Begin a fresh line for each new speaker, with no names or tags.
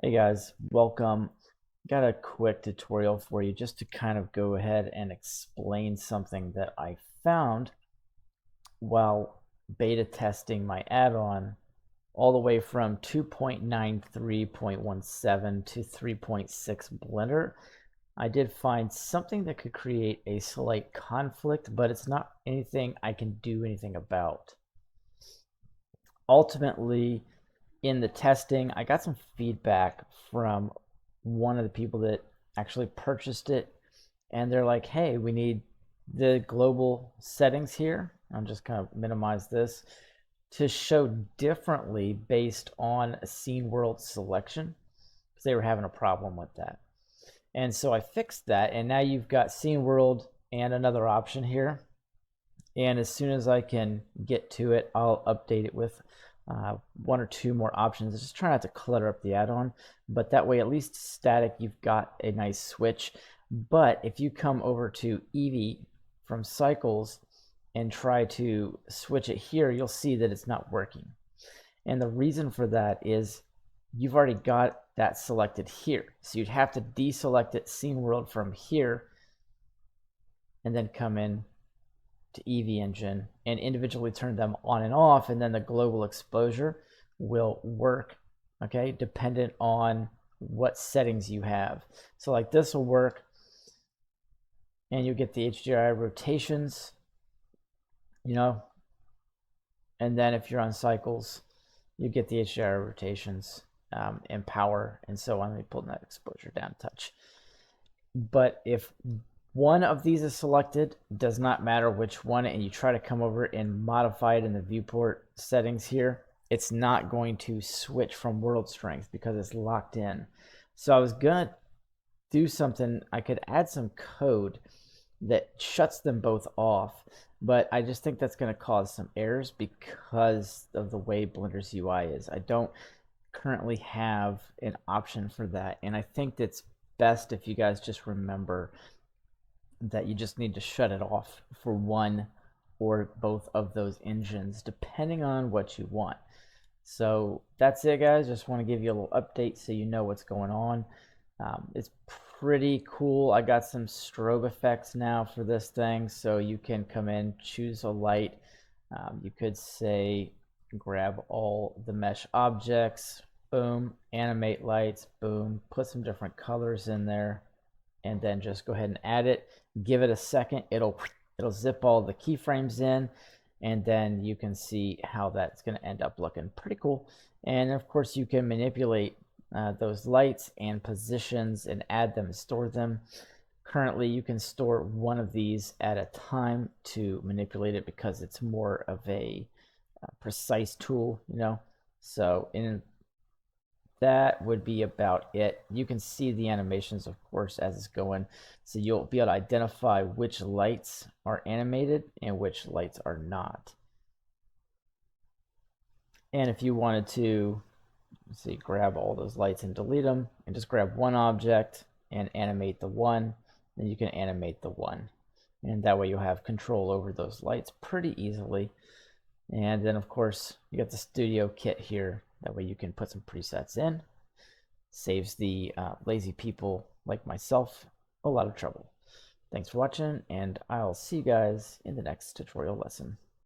Hey guys, welcome. Got a quick tutorial for you just to kind of go ahead and explain something that I found while beta testing my add-on all the way from 2.93.17 to 3.6 Blender. I did find something that could create a slight conflict, but it's not anything I can do anything about. Ultimately, in the testing, I got some feedback from one of the people that actually purchased it, and they're like, hey, we need the global settings here. I'm just kind of minimize this to show differently based on a scene world selection because they were having a problem with that. And so I fixed that, and now you've got scene world and another option here. And as soon as I can get to it, I'll update it with one or two more options. Just try not to clutter up the add-on, but that way at least static, you've got a nice switch. But if you come over to Eevee from Cycles and try to switch it here, you'll see that it's not working. And the reason for that is you've already got that selected here. So you'd have to deselect it, Scene World, from here, and then come in to Eevee Engine and individually turn them on and off, and then the global exposure will work, okay, dependent on what settings you have. So like this will work, and you get the HDRI rotations, and then if you're on Cycles, you get the HDRI rotations and power and so on. Let me pull that exposure down a touch. But if one of these is selected, does not matter which one, and you try to come over and modify it in the viewport settings here, it's not going to switch from world strength because it's locked in. So I was gonna do something, I could add some code that shuts them both off, but I just think that's going to cause some errors because of the way Blender's UI is. I don't currently have an option for that, and I think it's best if you guys just remember that you just need to shut it off for one or both of those engines, depending on what you want. So that's it, guys. Just want to give you a little update so you know what's going on. It's pretty cool. I got some strobe effects now for this thing, so you can come in, choose a light. You could say grab all the mesh objects, boom, animate lights, boom, put some different colors in there, and then just go ahead and add it. Give it a second, it'll zip all the keyframes in, and then you can see how that's going to end up looking pretty cool. And of course you can manipulate those lights and positions and add them and store them. Currently you can store one of these at a time to manipulate it because it's more of a precise tool, so that would be about it. You can see the animations, of course, as it's going. So you'll be able to identify which lights are animated and which lights are not. And if you wanted to, see, grab all those lights and delete them, and just grab one object and animate the one, then you can animate the one. And that way you'll have control over those lights pretty easily. And then, of course, you got the studio kit here. That way you can put some presets in. Saves the lazy people like myself a lot of trouble. Thanks for watching, and I'll see you guys in the next tutorial lesson.